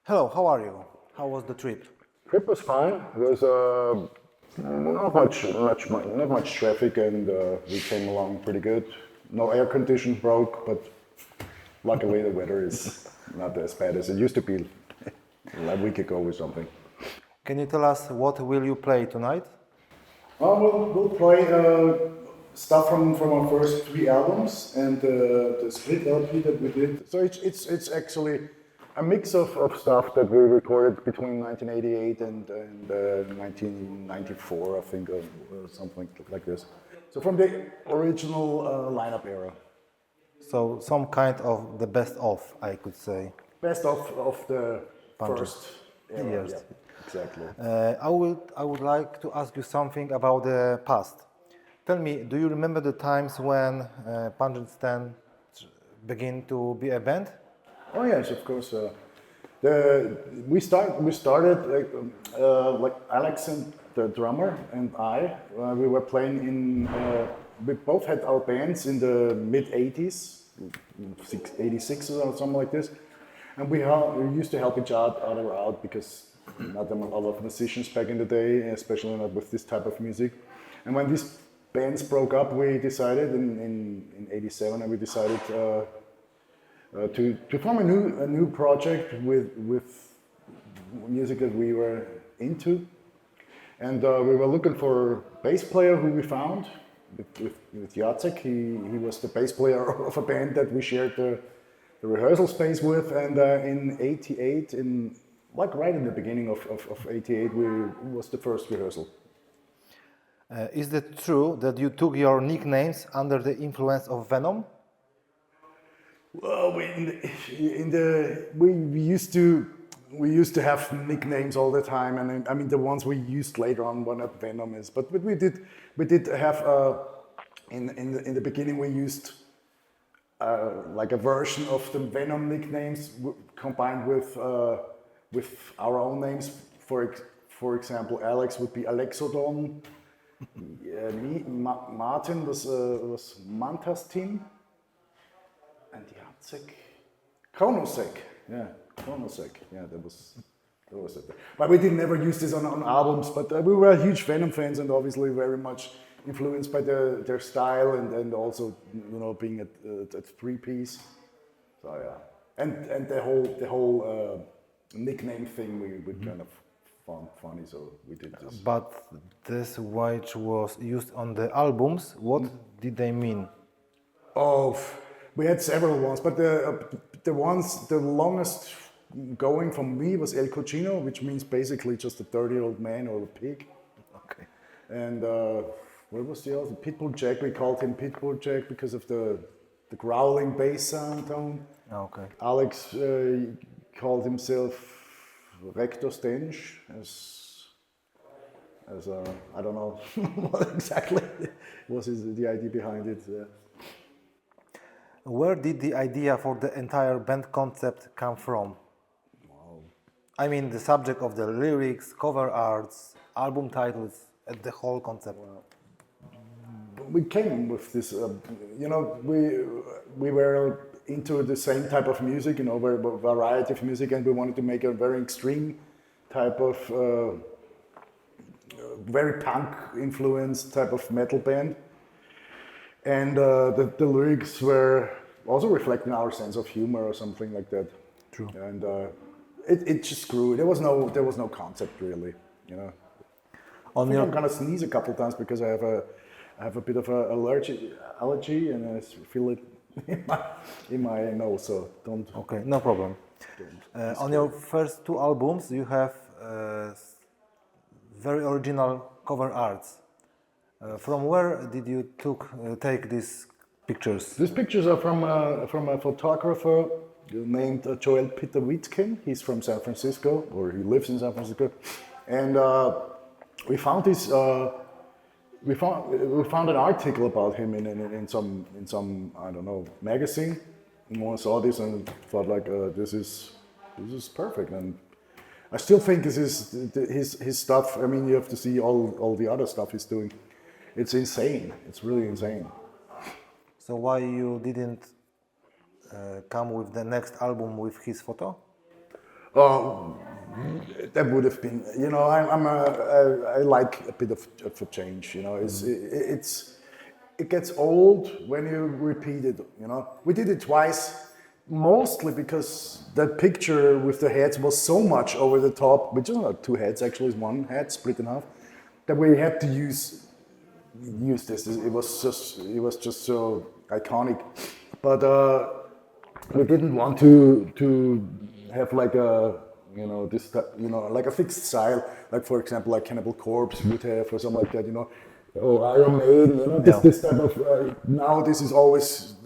Hello, how are you? How was the trip? Trip was fine. There was not much traffic, and we came along pretty good. No air condition broke, but luckily the weather is not as bad as it used to be a week ago or something. Can you tell us what will you play tonight? We'll play stuff from our first three albums and the split LP that we did. So it's actually a mix of stuff that we recorded between 1988 and 1994, I think, or something like this. So from the original lineup era. So some kind of the best of, I could say. Best of the Punches. first era. Years. Yeah, exactly. I would like to ask you something about the past. Tell me, do you remember the times when Pungent Stench began to be a band? Oh yes, of course. We started like Alex and the drummer and I. We were playing in. We both had our bands in the mid '80s, 86 or something like this, and we used to help each other out because not a lot of musicians back in the day, especially not with this type of music. And when these bands broke up, we decided in '87, and we decided. To form a new project with music that we were into, and we were looking for a bass player who we found with Jacek. He was the bass player of a band that we shared the rehearsal space with, and in '88, right in the beginning of '88, was the first rehearsal. Is it true that you took your nicknames under the influence of Venom? Well, we used to have nicknames all the time, and I mean the ones we used later on were not venomous, but we did have in the beginning we used like a version of the Venom nicknames combined with our own names. For example, Alex would be Alexodon. Martin was Mantastin. And Jacek, Kronosek, yeah, that was it. But we did never use this on albums, but we were huge Venom fans and obviously very much influenced by their style and also, you know, being a three-piece. So yeah, and the whole nickname thing we kind of found funny, so we did this. But this which was used on the albums, what did they mean? Oh, we had several ones, but the longest going from me was El Cochino, which means basically just a dirty old man or a pig. Okay. And what was the other? Pitbull Jack. We called him Pitbull Jack because of the growling bass sound tone. Okay. Alex called himself Rector Stench as I don't know what exactly was the idea behind it. Where did the idea for the entire band concept come from? Wow. I mean, the subject of the lyrics, cover arts, album titles, the whole concept. We came with this, you know, we were into the same type of music, you know, variety of music, and we wanted to make a very extreme type of, very punk influenced type of metal band. And the lyrics were also reflecting our sense of humor or something like that. True. And it just grew. There was no concept really, you know. I'm gonna sneeze a couple times because I have a bit of an allergy and I feel it in my nose. So don't. Okay, no problem. On your first two albums, you have very original cover arts. From where did you take these pictures? These pictures are from a photographer named Joel Peter Witkin. He's from San Francisco, or he lives in San Francisco, and we found this. We found an article about him in some I don't know magazine. And I saw this and thought like this is perfect, and I still think this is his stuff. I mean, you have to see all the other stuff he's doing. It's insane. It's really insane. So why you didn't come with the next album with his photo? Oh, that would have been, you know, I like a bit of a change, you know. It gets old when you repeat it, you know. We did it twice, mostly because that picture with the heads was so much over the top, which is not two heads, actually, it's one head split in half, that we had to use this. It was just so iconic, but we didn't want to have like a, you know, this, you know, like a fixed style, like for example, like Cannibal Corpse would have or something like that, you know, or Iron Maiden, you know, this type of. Now this is always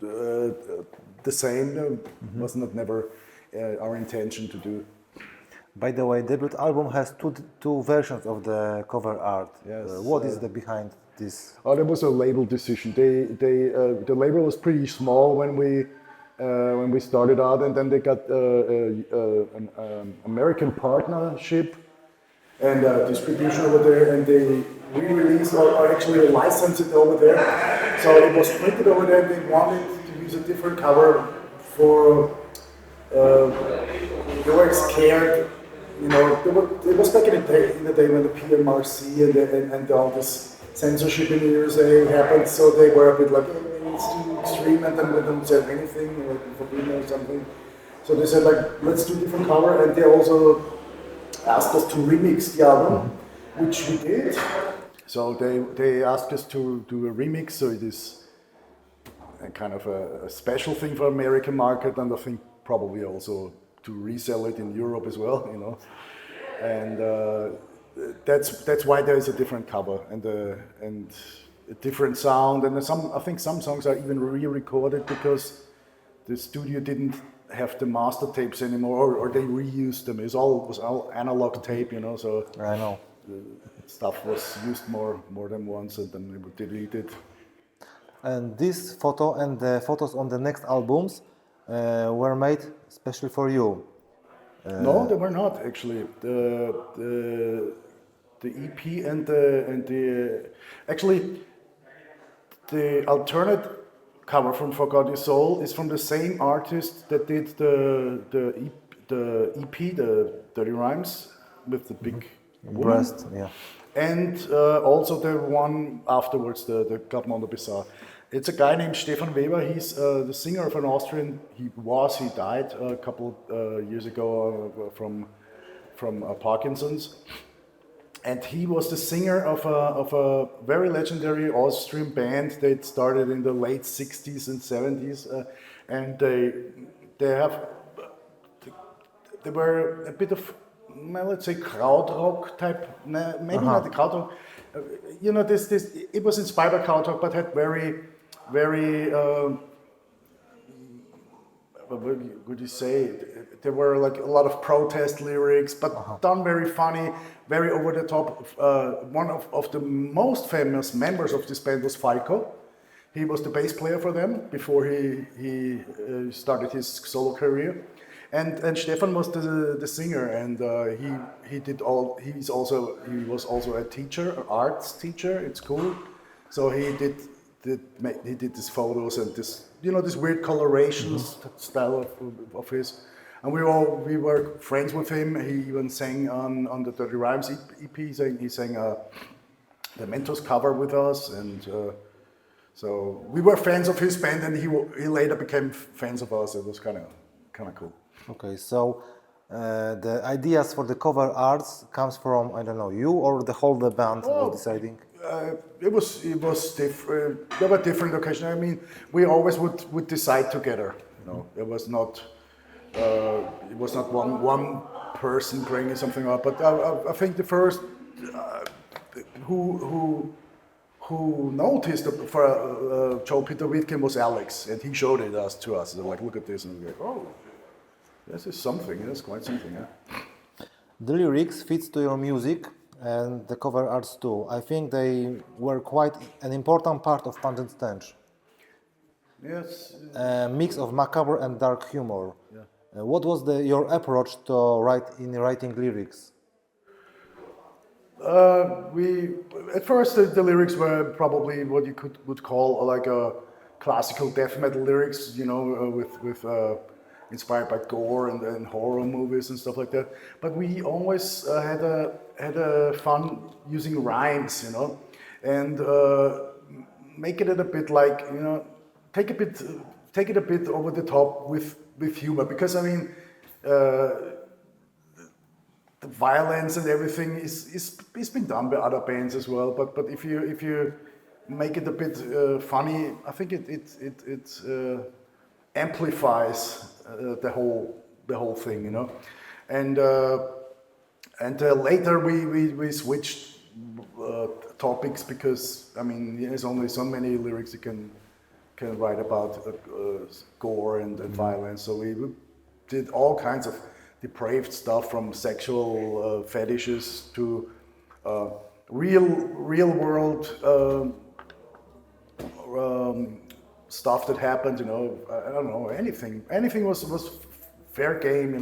the same. Was not never our intention to do. By the way, debut album has two versions of the cover art. Yes. What is the behind this? Oh, that was a label decision. The label was pretty small when we started out, and then they got an American partnership and distribution over there, and they re-released or actually licensed it over there. So it was printed over there. They wanted to use a different cover for. They were scared. You know, it was back in the day when the PMRC and all this censorship in the USA happened, so they were a bit like, it's too extreme, and then they don't say anything, like forbidden or something. So they said, like, let's do different cover, and they also asked us to remix the album, which we did. So they asked us to do a remix, so it is a kind of a special thing for American market, and I think probably also to resell it in Europe as well, you know, and that's why there is a different cover and a different sound, and I think some songs are even re-recorded because the studio didn't have the master tapes anymore, or they reused them. It was all analog tape, you know, so I know. the stuff was used more than once, and then it would delete it. And this photo and the photos on the next albums were made especially for you. No, they were not actually. The EP and the actually the alternate cover from Forgot Your Soul is from the same artist that did the EP, the Dirty Rhymes with the big woman. Breast, yeah. And also the one afterwards, the Gartmondo Bizarre. It's a guy named Stefan Weber. He's the singer of an Austrian. He died a couple years ago from Parkinson's. And he was the singer of a very legendary Austrian band that started in the late 60s and 70s. And they were a bit of, well, let's say, krautrock type, maybe not the krautrock. You know, it was inspired by krautrock, but had very what would you say? There were like a lot of protest lyrics, but done very funny, very over the top. One of the most famous members of this band was Falco. He was the bass player for them before he started his solo career. And Stefan was the singer, and he was also a teacher, an arts teacher at school. So he did these photos and this, you know, this weird colorations style of his. And we were friends with him. He even sang on the Dirty Rhymes EP. He sang the Mentos cover with us, and so we were fans of his band, and he later became fans of us. It was kind of cool. Okay, so the ideas for the cover arts comes from, I don't know, you or the whole band was deciding? It was different. There were different occasions. I mean, we always would decide together. You know, it was not one person bringing something up. But I think the first who noticed for Joe Peter Wittgen was Alex, and he showed it to us. They're like, look at this, and we go, oh, this is something. That's quite something. Yeah. The lyrics fits to your music. And the cover arts too. I think they were quite an important part of Pungent Stench. Yes. A mix of macabre and dark humor. Yeah. What was your approach to writing lyrics? At first the lyrics were probably what you would call like a classical death metal lyrics, you know, with inspired by gore and horror movies and stuff like that. But we always had a fun using rhymes, and make it a bit like, take it a bit over the top with humor, because I mean, the violence and everything is been done by other bands as well. But if you make it a bit funny, I think it amplifies the whole thing, And later we switched topics, because I mean there's only so many lyrics you can write about gore and violence. So we did all kinds of depraved stuff, from sexual fetishes to real world stuff that happened. I don't know, anything was fair game.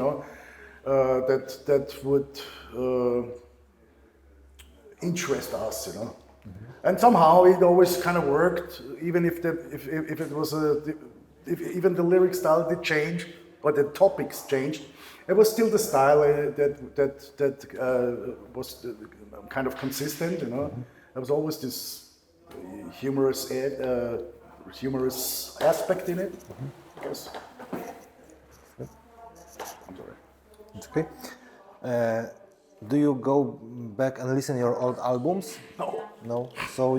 That would interest us. And somehow it always kind of worked, even if it was even the lyric style did change, or the topics changed. It was still the style that was kind of consistent. There was always this humorous aspect in it. I guess. I'm sorry. It's okay. Do you go back and listen your old albums? No. No. So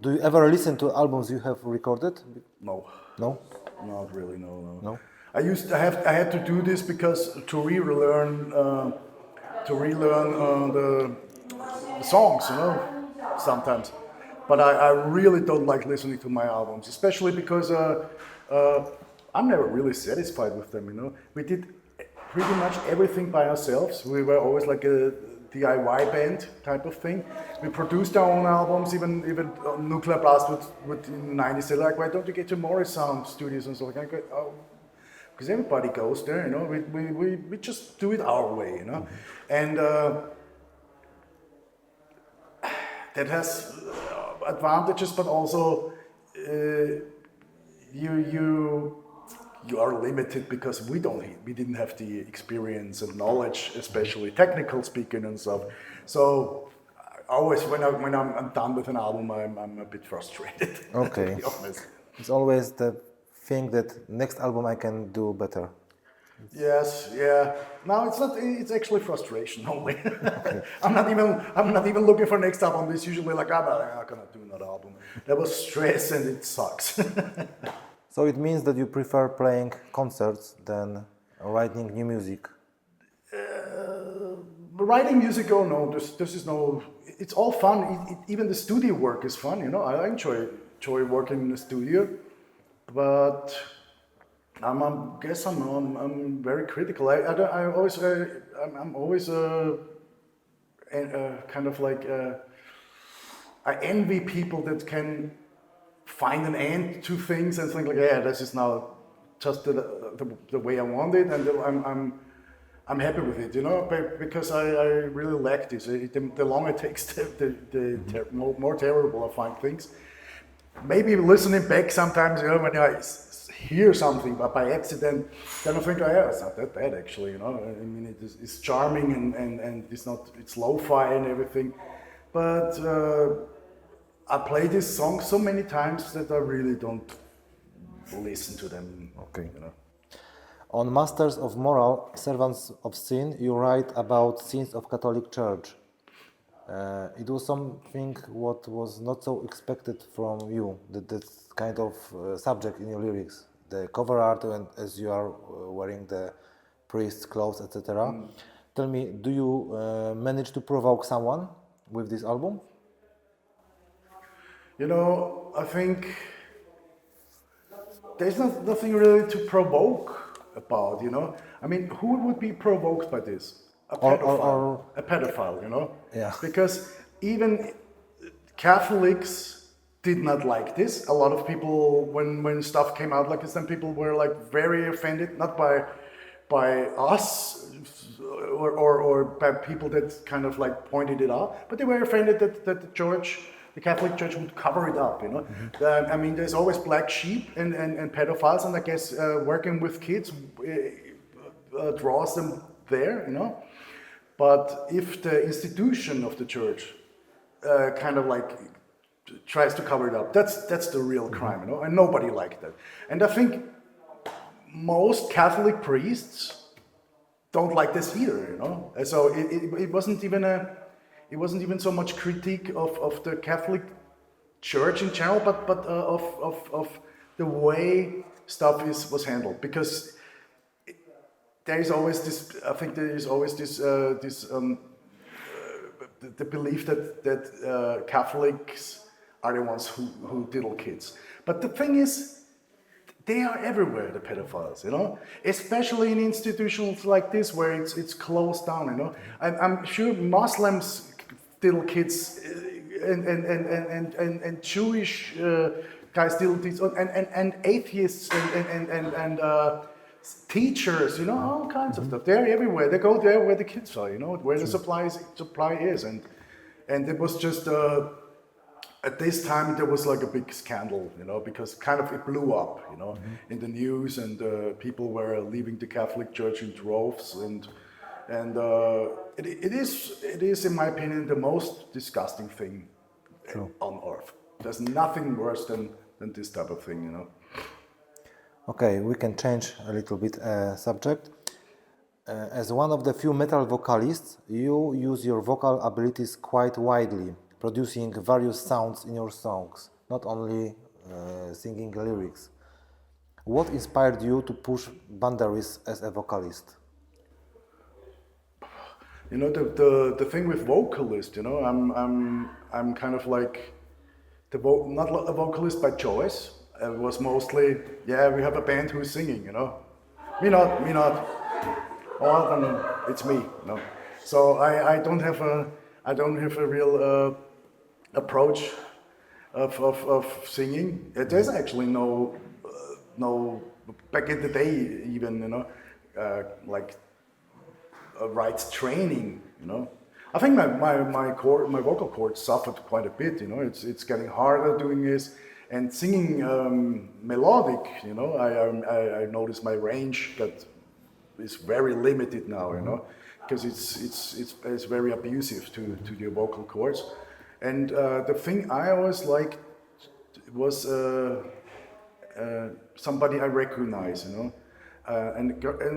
do you ever listen to albums you have recorded? No. No. Not really. No. No. I had to do this because to relearn the songs, sometimes. But I really don't like listening to my albums, especially because I'm never really satisfied with them. We did pretty much everything by ourselves. We were always like a DIY band type of thing. We produced our own albums, even Nuclear Blast would in the 90s say like, why don't you get to Morris Sound Studios and so like, oh, because everybody goes there, we just do it our way, and that has advantages, but also you are limited, because we didn't have the experience and knowledge, especially technical speaking and stuff. So always when I'm done with an album, I'm a bit frustrated. Okay. To be honest. It's always the thing that next album I can do better. Yes, yeah. No, it's not. It's actually frustration only. Okay. I'm not even looking for next album. It's usually like, I'm not gonna do another album. That was stress and it sucks. So it means that you prefer playing concerts than writing new music. Writing music, oh no, this is no. It's all fun. Even the studio work is fun. I enjoy working in the studio, but. I'm very critical. I'm always kind of like I envy people that can find an end to things and think like, yeah, this is now just the way I want it, and I'm happy with it, because I really lack this. The longer it takes, the more terrible I find things. Maybe listening back sometimes, when I hear something, but by accident, then I think, oh yeah, it's not that bad actually, I mean, it's charming and it's lo-fi and everything, but I play this song so many times that I really don't listen to them. Okay. On Masters of Moral, Servants of Sin, you write about sins of Catholic Church. It was something what was not so expected from you, that kind of subject in your lyrics, the cover art, and as you are wearing the priest's clothes, etc. Tell me, do you manage to provoke someone with this album? I think there's nothing really to provoke about, I mean, who would be provoked by this? A pedophile, a pedophile, Yeah. Because even Catholics did not like this. A lot of people, when stuff came out like this, then people were like very offended, not by us or by people that kind of like pointed it out, but they were offended that the church the Catholic Church would cover it up, I mean, there's always black sheep and pedophiles, and I guess working with kids draws them there, But if the institution of the church kind of like tries to cover it up, that's the real crime, and nobody liked that. And I think most Catholic priests don't like this either, And so it wasn't even so much critique of the Catholic Church in general, but of the way stuff was handled, because there is always this. I think there is always this the belief that Catholics are the ones who diddle kids. But the thing is, they are everywhere, the pedophiles, Especially in institutions like this where it's closed down, I'm sure Muslims diddle kids and Jewish guys diddle kids and atheists and teachers, all kinds of stuff. They're everywhere. They go there where the kids are, where the supply is. And it was just at this time there was like a big scandal, because kind of it blew up, in the news, and people were leaving the Catholic Church in droves, and it is in my opinion the most disgusting thing on earth. There's nothing worse than this type of thing, Okay, we can change a little bit subject. As one of the few metal vocalists, you use your vocal abilities quite widely, producing various sounds in your songs, not only singing lyrics. What inspired you to push boundaries as a vocalist? The thing with vocalist, I'm kind of like not a vocalist by choice. It was mostly, we have a band who's singing, Me not. Well, then it's me, So I don't have a real approach of singing. There's actually no back in the day even, like a right training, I think my vocal cords suffered quite a bit, It's getting harder doing this. And singing melodic, I notice my range that is very limited now, because it's very abusive to the vocal cords. And the thing I always liked was somebody I recognize, and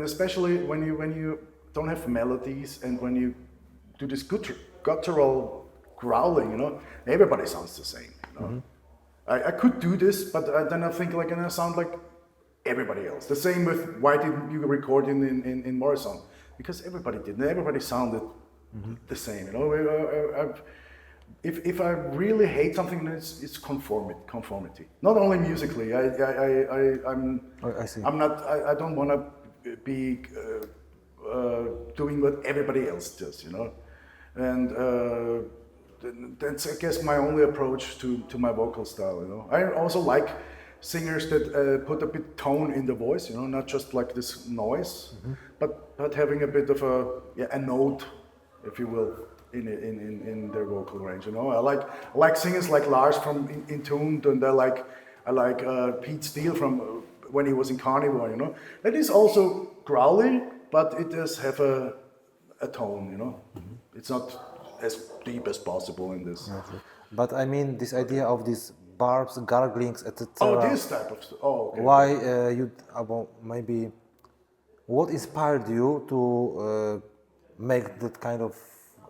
especially when you don't have melodies, and when you do this guttural growling, everybody sounds the same, I could do this, but then I think and I sound like everybody else. The same with why didn't you record in Morsko? Because everybody did, and everybody sounded the same. If I really hate something, then it's conformity. Not only musically. I see. I don't want to be doing what everybody else does. And that's, I guess, my only approach to my vocal style. I also like singers that put a bit tone in the voice, not just like this noise, but having a bit of a note, if you will, in their vocal range. I like singers like Lars from Intuned, and I like Pete Steele from when he was in Carnivore. That is also growly, but it does have a tone. It's not as deep as possible in this. Okay. But I mean this idea of these barbs, garglings, etc. Oh, this type of stuff. Oh, okay. Why maybe what inspired you to make that kind of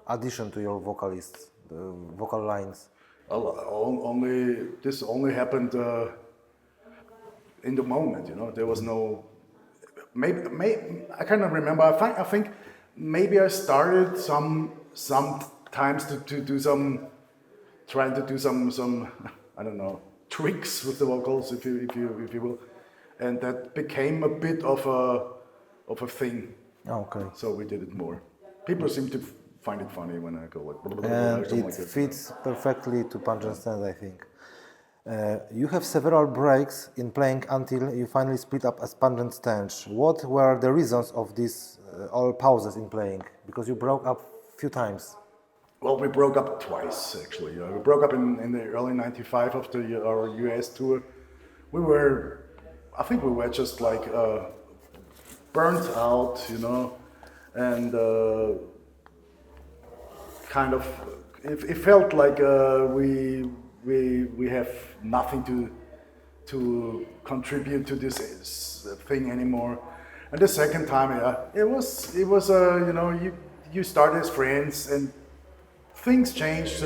addition to your vocalists, the vocal lines? This only happened in the moment. There was no. Maybe I cannot remember. I think maybe I started sometimes to do trying to do some I don't know, tricks with the vocals, if you will, and that became a bit of a thing. Okay. So we did it more. People seem to find it funny when I go like. And it like fits perfectly to Pungent Stench, I think. You have several breaks in playing until you finally split up as Pungent Stench. What were the reasons of these all pauses in playing? Because you broke up a few times. Well, we broke up twice actually. We broke up in the early '95 after our US tour. I think we were just like burnt out, and kind of. It felt like we have nothing to contribute to this thing anymore. And the second time, it was you start as friends and things change,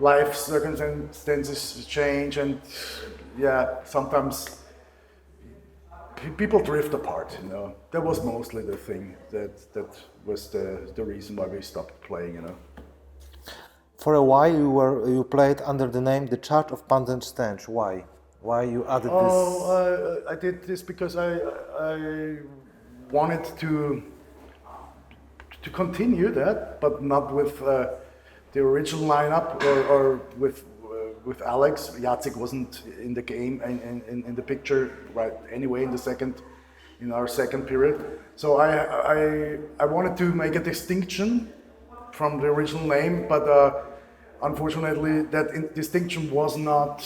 life circumstances change, and sometimes people drift apart. That was mostly the thing that was the reason why we stopped playing. For a while, you played under the name The Church of PUNGENT STENCH. Why? Why you added this? I did this because I wanted to continue that, but not with the original lineup or with Alex. Jacek wasn't in the game in the picture right anyway in our second period. So I wanted to make a distinction from the original name, but unfortunately that distinction was not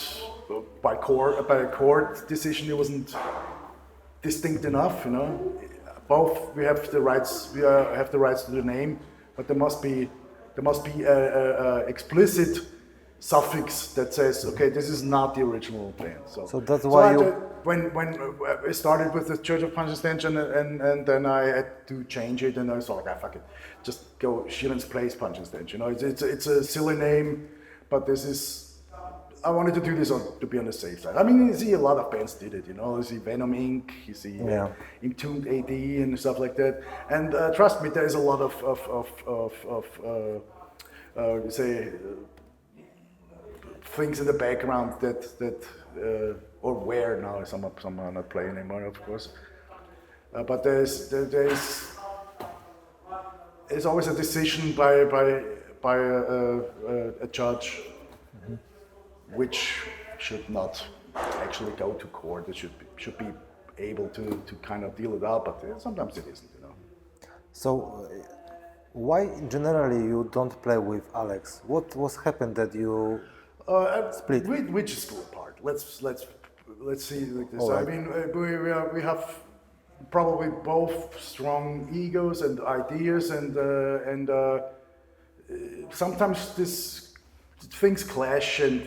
by a court decision. It wasn't distinct enough. Both we have the rights to the name, but there must be a explicit suffix that says, okay, this is not the original band. So that's why when I started with the Church of PUNGENT STENCH and then I had to change it, and I was like, fuck it, just go Schirenc plays PUNGENT STENCH. It's a silly name, but I wanted to do this to be on the safe side. I mean, you see a lot of bands did it, You see Venom Inc., you see Entombed AD and stuff like that. And trust me, there is a lot of things in the background that or where now some are not playing anymore, of course. But there's always a decision by a judge, which should not actually go to court. It should be able to kind of deal it out, but sometimes it isn't. So, why generally you don't play with Alex? What was happened that you split? We just grew apart. Let's see like this. Right. I mean, we have probably both strong egos and ideas, and sometimes things clash and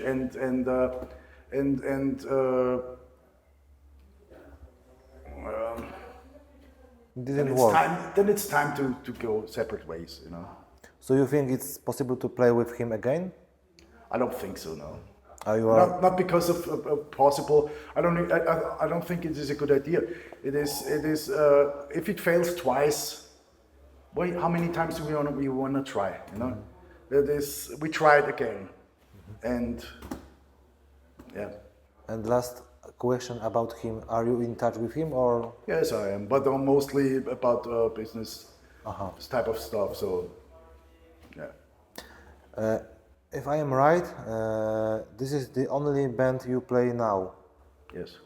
didn't work. Then it's time to go separate ways. So you think it's possible to play with him again? I don't think so. No. Not because of possible. I don't think it is a good idea. It is. If it fails twice, how many times do we want to try? That is. We tried again, and yeah. And last question about him: are you in touch with him or? Yes, I am, but mostly about business, this type of stuff. So, yeah. If I am right, this is the only band you play now. Yes.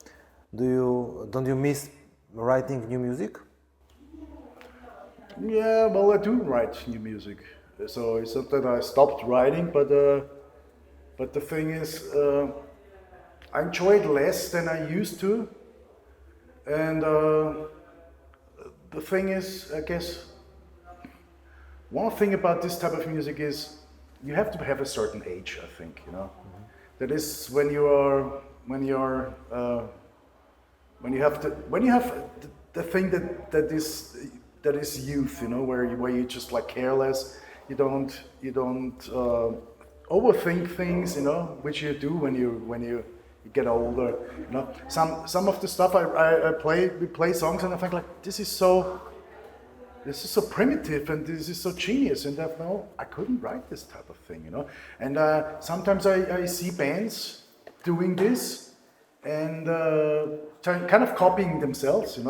Don't you miss writing new music? Yeah, well, I do write new music. So it's not that I stopped writing, but the thing is, I enjoy it less than I used to, and the thing is, I guess, one thing about this type of music is you have to have a certain age, I think, That is when you have the thing that is youth, where you just like careless. You don't overthink things, which you do when you get older. Some of the stuff we play songs and I think like this is so primitive and this is so genius, and I couldn't write this type of thing, And sometimes I see bands doing this and kind of copying themselves, And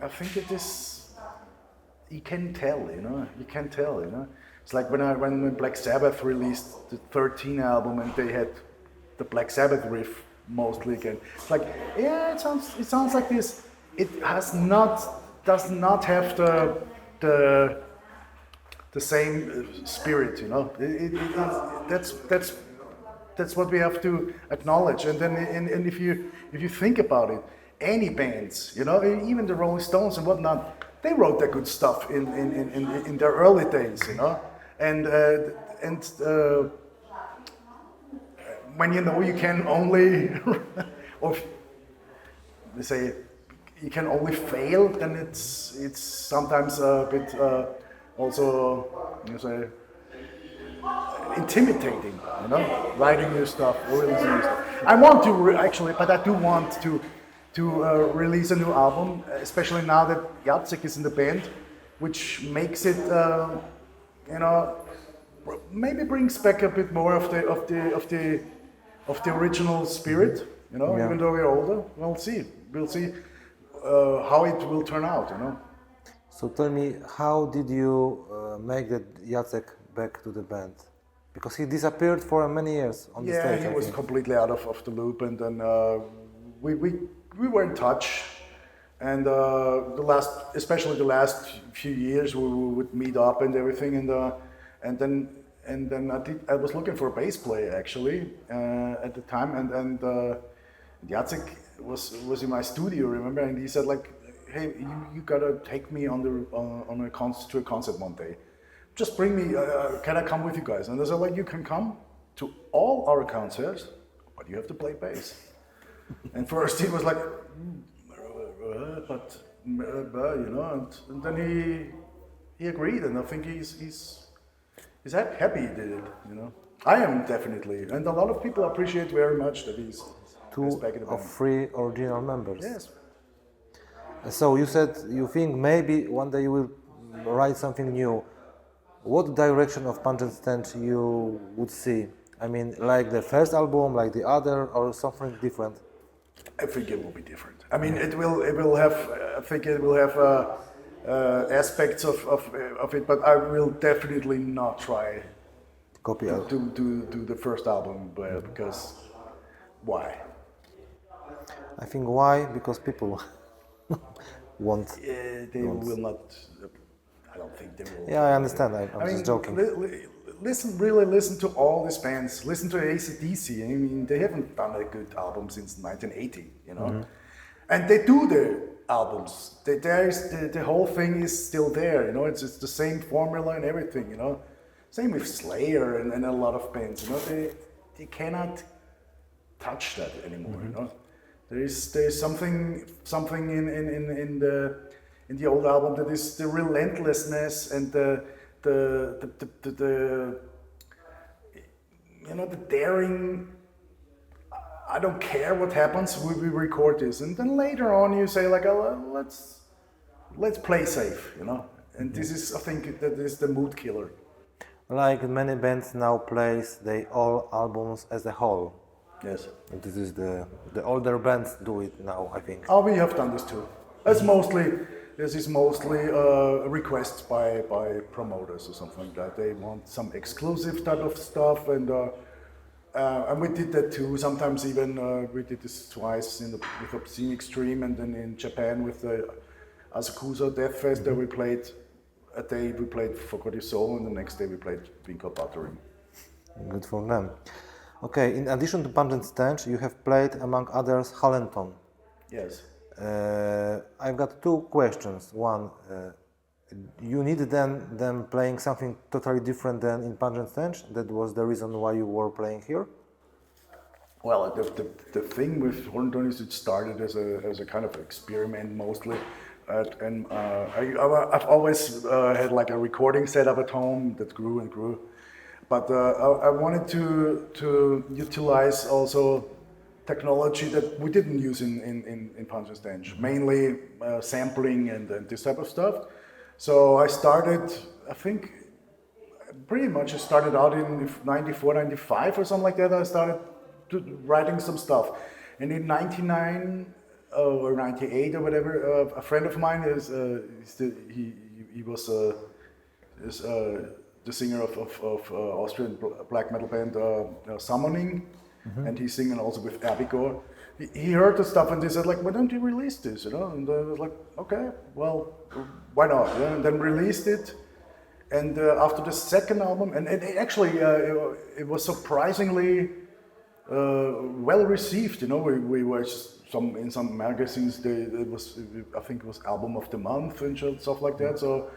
I think it is. You can tell, You can tell, It's like when Black Sabbath released the 13 album and they had the Black Sabbath riff mostly again. It's like, yeah, it sounds like this. It does not have the same spirit, you know. That's what we have to acknowledge. And then, and if you think about it, any bands, you know, even the Rolling Stones and whatnot, they wrote their good stuff in their early days, you know. And when you know you can only, or they say you can only fail, then it's sometimes a bit also, you say, intimidating, you know, writing new stuff, releasing new stuff. I want to actually, but I do want to release a new album, especially now that Jacek is in the band, which makes it, you know, maybe brings back a bit more of the original spirit, you know. Yeah. Even though we're older, we'll see how it will turn out, you know. So tell me, how did you make that Jacek back to the band? Because he disappeared for many years on the stage. Yeah, he was completely out of the loop, and then we were in touch, and especially the last few years, we would meet up and everything, and then I was looking for a bass player actually at the time, and Jacek was in my studio, remember, and he said like, hey, you gotta take me to a concert one day. Just bring me, can I come with you guys? And they said like, you can come to all our concerts, but you have to play bass. And first he was like, but you know, and then he agreed, and I think he's happy he did it, you know. I am definitely, and a lot of people appreciate very much that he's back in the band. 2 of 3 original members. Yes. So you said you think maybe one day you will write something new. What direction of Pungent Stench you would see? I mean, like the first album, like the other, or something different? I think it will be different. I mean, it will have. I think it will have aspects of it, but I will definitely not try Copy to do the first album, because why? I think why? Because people want. They will not. I don't think they will. Yeah, I understand. I'm just joking. Listen to all these bands. Listen to AC/DC. I mean, they haven't done a good album since 1980, you know. And they do their albums. The whole thing is still there, you know. It's the same formula and everything, you know. Same with Slayer and a lot of bands, you know. They cannot touch that anymore, you know. There's something in the old album that is the relentlessness and the you know, the daring. I don't care what happens. We record this, and then later on you say like, oh, let's play safe, you know. And this is, I think, that is the mood killer. Like many bands now plays their all albums as a whole. Yes. And this is the older bands do it now, I think. Oh, we have done this too. This is mostly requests by promoters or something like that. They want some exclusive type of stuff, and we did that too. Sometimes even we did this twice with Obscene Extreme, and then in Japan with the Asakusa Death Fest. That we played a day. We played Forgot Your Soul, and the next day we played Twinkle Buttering. Good for them. Okay, in addition to Pungent Stench, you have played, among others, Hallenton. Yes. I've got 2 questions. One, you needed them playing something totally different than in Pungent Stench? That was the reason why you were playing here? Well, the thing with Hallenton is it started as a kind of experiment mostly. And I've always had like a recording setup at home that grew and grew. But I wanted to utilize also technology that we didn't use in Pungent Stench, mainly sampling and this type of stuff. So I started, I think, pretty much I started out in 94, 95 or something like that. I started writing some stuff. And in 99 or 98 or whatever, a friend of mine he was the singer of Austrian black metal band Summoning, and he's singing also with Abigail. he heard the stuff and he said like, why don't you release this, you know? And I was like, okay, well, why not? Yeah? And then released it. And after the second album, and it actually it was surprisingly well received. You know, we were in some magazines. It was, I think it was album of the month and stuff like that. So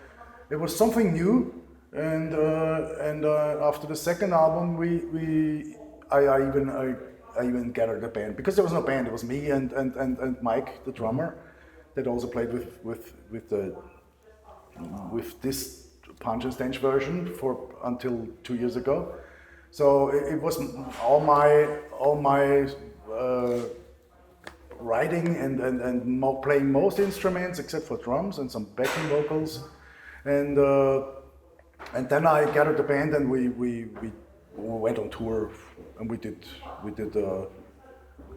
it was something new. And after the second album, I even gathered a band, because there was no band. It was me and Mike, the drummer, that also played with this Pungent Stench version until 2 years ago. So it was all my writing and playing most instruments except for drums and some backing vocals, and then I gathered the band and we went on tour, and we did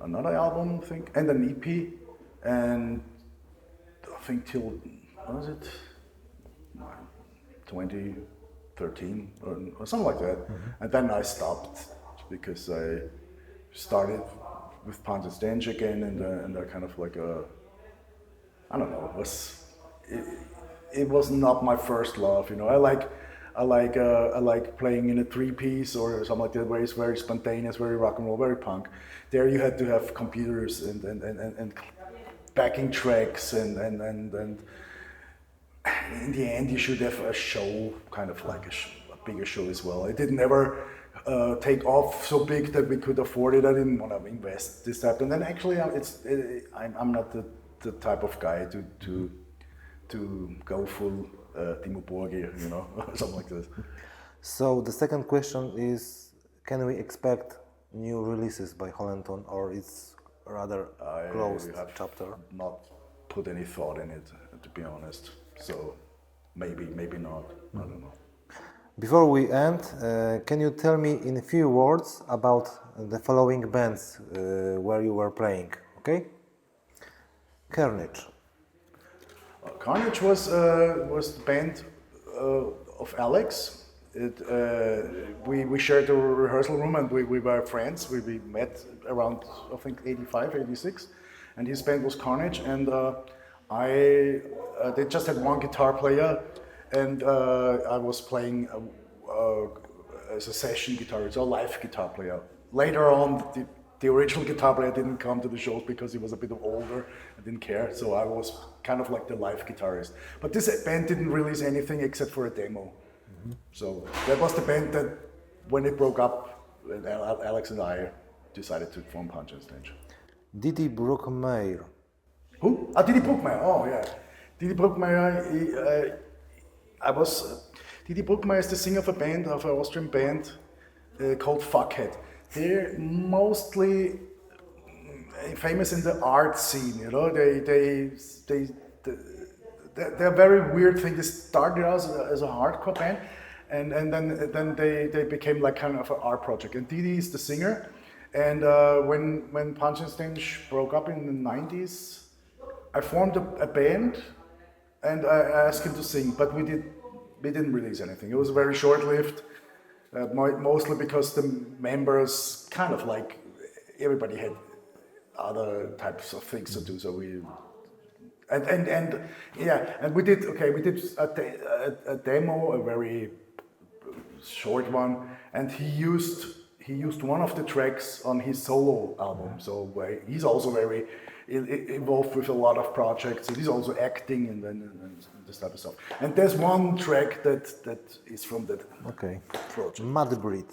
another album, I think, and an EP, and I think till, what was it, 2013 or something like that. And then I stopped because I started with Pungent Stench again, and I kind of like I don't know, it was not my first love, you know. I like playing in a 3-piece or something like that, where it's very spontaneous, very rock and roll, very punk. There you had to have computers and backing tracks, and in the end you should have a show, kind of like a bigger show as well. It didn't ever take off so big that we could afford it. I didn't want to invest this type. And then actually I'm not the type of guy to go full Timo Borgir, you know, something like this. So the second question is, can we expect new releases by Hollenton, or it's rather closed chapter? Not put any thought in it, to be honest. So maybe not. I don't know. Before we end, can you tell me in a few words about the following bands where you were playing? Okay. Carnage. Carnage was the band of Alex. We shared a rehearsal room, and we were friends. We met around, I think, 85, 86, and his band was Carnage, and they just had one guitar player, and I was playing as a session guitarist, a live guitar player. Later on, the original guitar player didn't come to the shows because he was a bit older and didn't care, so I was kind of like the live guitarist. But this band didn't release anything except for a demo. So that was the band that, when it broke up, Alex and I decided to form Pungent Stench. Didi Brookmeyer. Who? Didi Brookmeyer. Oh yeah, Didi Brookmeyer. Didi Brookmeyer is the singer of an Austrian band called Fuckhead. They're mostly famous in the art scene. You know, they're a very weird thing. They started out as a hardcore band, and then they became like kind of an art project. And Didi is the singer. And when Pungent Stench broke up in the 90s, I formed a band, and I asked him to sing, but we didn't release anything. It was very short-lived, mostly because the members kind of like, everybody had other types of things to do. So we did a demo, a very short one, and he used one of the tracks on his solo album. So he's also very involved with a lot of projects. So he's also acting and this type of stuff. And there's one track that is from that project. Mad Breed.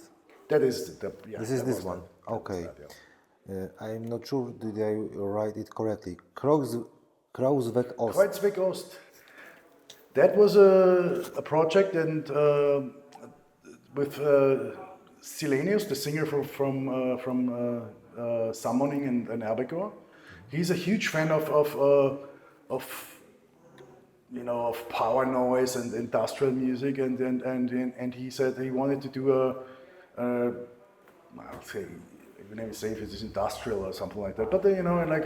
That is this one. Okay. I'm not sure did I write it correctly. Krausweg Ost. Kreuzweg Ost. That was a project, and with Silenius, the singer from Summoning and Herbegor. He's a huge fan of power noise and industrial music, and he said he wanted to do I would say, even if it is industrial or something like that, but like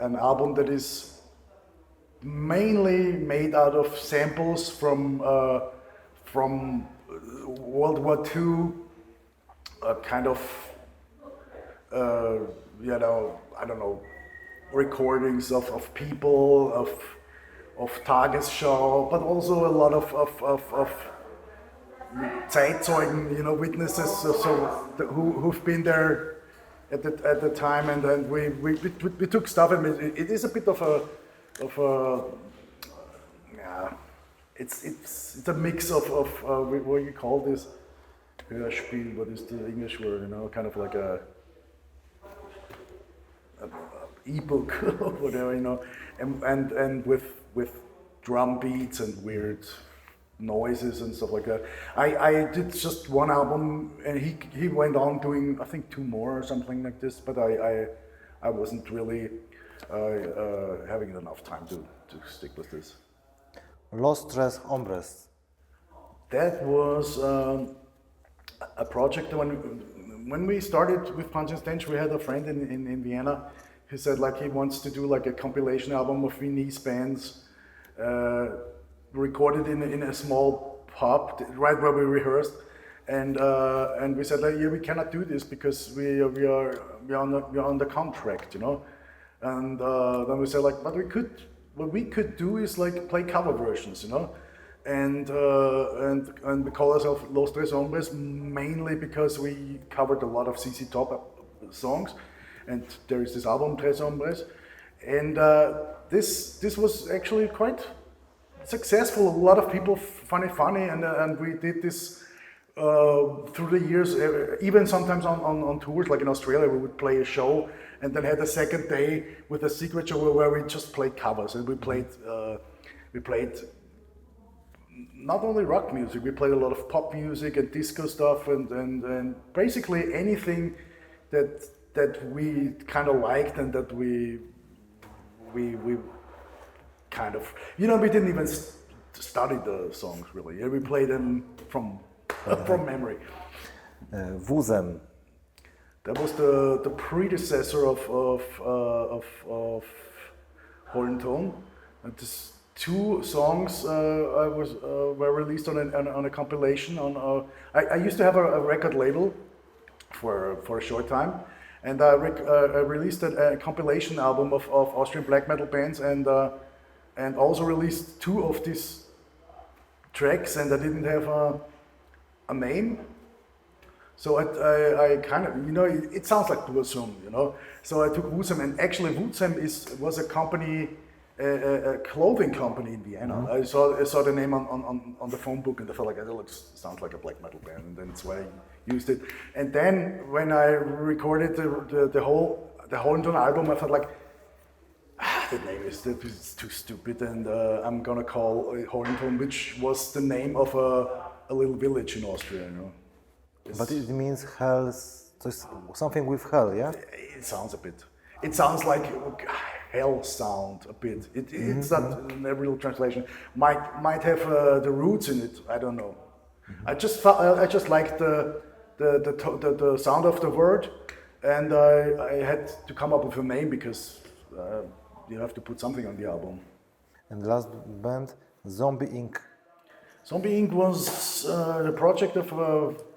an album that is mainly made out of samples from World War II, kind of you know, I don't know, recordings of people, of Tagesschau, but also a lot of Zeitzeugen, you know, witnesses, who've been there at the time, and then we took stuff, and it is a bit of a yeah, it's a mix of what you call this Hörspiel, what is the English word, you know, kind of like a ebook or whatever, you know, and with drum beats and weird noises and stuff like that. I did just one album, and he went on doing, I think, 2 more or something like this, but I wasn't really having enough time to stick with this. Los Tres Hombres. That was a project when we started with Pungent Stench. We had a friend in Vienna who said like he wants to do like a compilation album of Viennese bands, recorded in a small pub right where we rehearsed, and we said like, yeah, we cannot do this because we are on the contract, you know, and then we said like, but what we could do is like play cover versions, you know, and we call ourselves Los Tres Hombres mainly because we covered a lot of CC Top songs, and there is this album Tres Hombres, and this was actually quite successful. A lot of people funny, and we did this through the years, even sometimes on tours, like in Australia, we would play a show and then had a second day with a secret show where we just played covers, and we played not only rock music, we played a lot of pop music and disco stuff, and basically anything that we kind of liked, and that we kind of, you know, we didn't even study the songs really. Yeah, we played them from memory. Wuzem. That was the predecessor of Holentone. And these 2 songs were released on a compilation. I used to have a record label for a short time, and I released a compilation album of Austrian black metal bands, and also released 2 of these tracks, and I didn't have a name. So I kind of, you know, it sounds like Wuzem, you know. So I took Wuzem, and actually Wuzem was a company, a clothing company in Vienna. Mm-hmm. I saw the name on the phone book, and I felt like it sounds like a black metal band, and then that's why I used it. And then when I recorded the whole album, I felt like, the name is too stupid, and I'm gonna call Holentone, which was the name of a little village in Austria, you know. But it means hell, something with hell, yeah? It sounds a bit. It sounds like hell sound a bit. It's not a real translation. Might have the roots in it. I don't know. Mm-hmm. I just liked the sound of the word, and I had to come up with a name because you have to put something on the album. And the last band, Zombie Inc. Zombie Inc. was the project of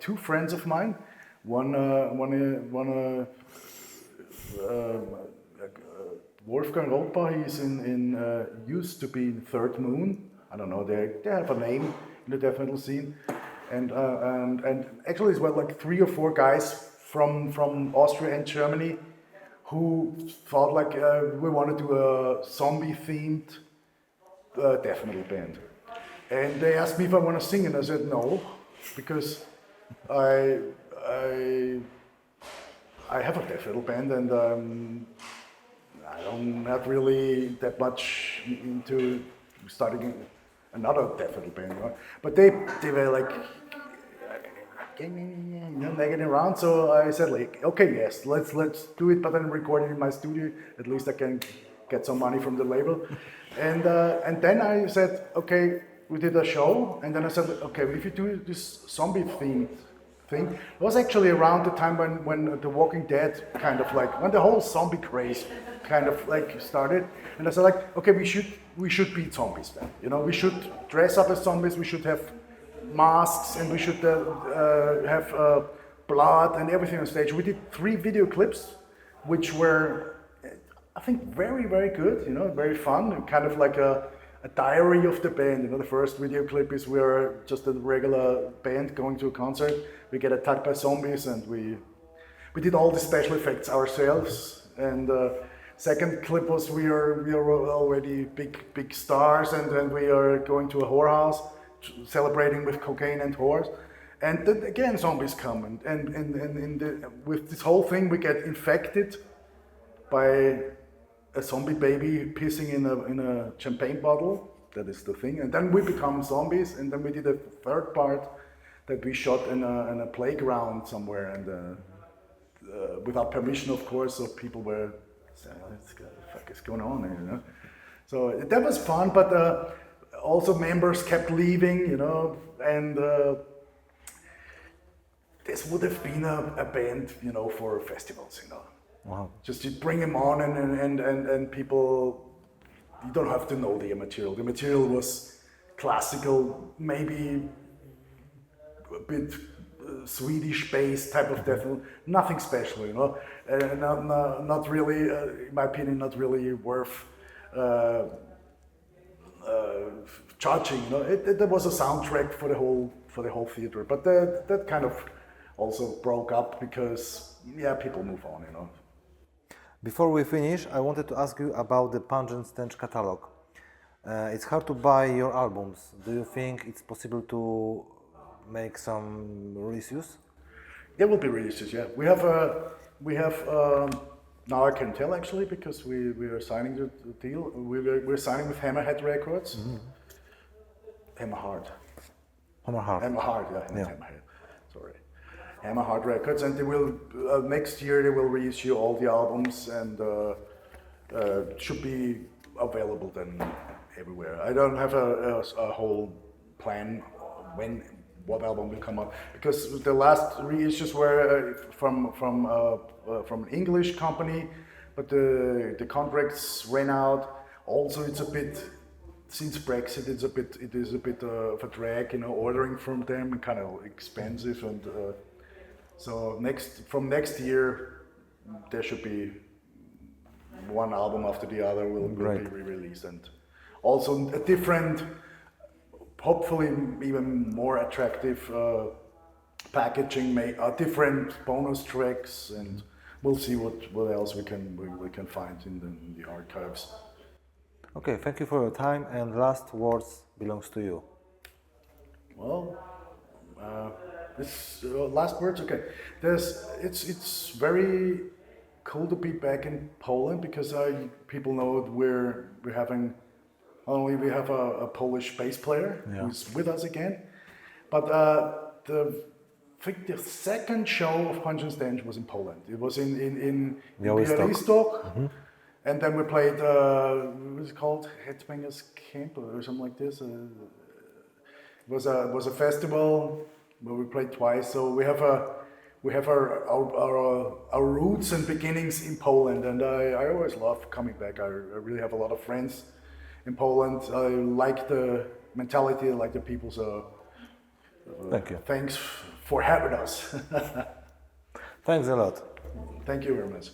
2 friends of mine. One Wolfgang Ropa. He's used to be in Third Moon. I don't know. They have a name in the death metal scene, and actually it's like 3 or 4 guys from Austria and Germany who thought like we want to do a zombie themed death metal band. And they asked me if I want to sing, and I said no, because I have a death metal band, and I'm not really that much into starting another death metal band. Right? But they were like, nagging around. So I said like, okay, yes, let's do it, but then record it in my studio. At least I can get some money from the label. And then I said, okay. We did a show, and then I said, okay, if you do this zombie themed thing, it was actually around the time when The Walking Dead kind of like, when the whole zombie craze kind of like started, and I said like, okay, we should be zombies then, you know, we should dress up as zombies, we should have masks, and we should have blood and everything on stage. We did 3 video clips, which were, I think, very, very good, you know, very fun, and kind of like a diary of the band. You know, the first video clip is we are just a regular band going to a concert. We get attacked by zombies, and we did all the special effects ourselves. And second clip was we are already big stars, and then we are going to a whorehouse, celebrating with cocaine and whores. And then again, zombies come, and with this whole thing, we get infected by a zombie baby pissing in a champagne bottle. That is the thing. And then we become zombies. And then we did a third part that we shot in a playground somewhere, and without permission, of course. So people were saying, "What the fuck is going on?" You know. So that was fun, but also members kept leaving, you know, and this would have been a band, you know, for festivals, you know. Wow. Just you bring them on, and people, you don't have to know the material. The material was classical, maybe a bit Swedish-based type of death, nothing special, you know. Not really, in my opinion, not really worth charging. You know, it was a soundtrack for the whole theater, but that kind of also broke up because people move on, you know. Before we finish, I wanted to ask you about the Pungent Stench catalog. It's hard to buy your albums. Do you think it's possible to make some reissues? There will be reissues, yeah. We have now I can tell actually, because we are signing the deal. We're signing with Hammerhead Records. Mm-hmm. Hammerhead, yeah. Hammerhead. Sorry. Hammerhead Records, and they will next year they will reissue all the albums, and should be available then everywhere. I don't have a whole plan what album will come out, because the last reissues were from an English company, but the contracts ran out. Also, it's a bit, since Brexit, it is a bit of a drag, you know, ordering from them, kind of expensive, and so from next year there should be one album after the other will be re-released, and also a different, hopefully even more attractive packaging, different bonus tracks, and we'll see what else we can find in the archives. Okay, thank you for your time, and last words belongs to you. Well, this last words. Okay, it's very cool to be back in Poland, because people know that we're having. Only we have a Polish bass player who's with us again, but I think the second show of Pungent Stench was in Poland. It was in Białystok, and then we played what is it called, Headbangers Camp or something like this. It was a festival where we played twice. So we have our roots and beginnings in Poland, and I always love coming back. I really have a lot of friends in Poland. I like the mentality, I like the people, so thank you. Thanks for having us. Thanks a lot. Thank you very much.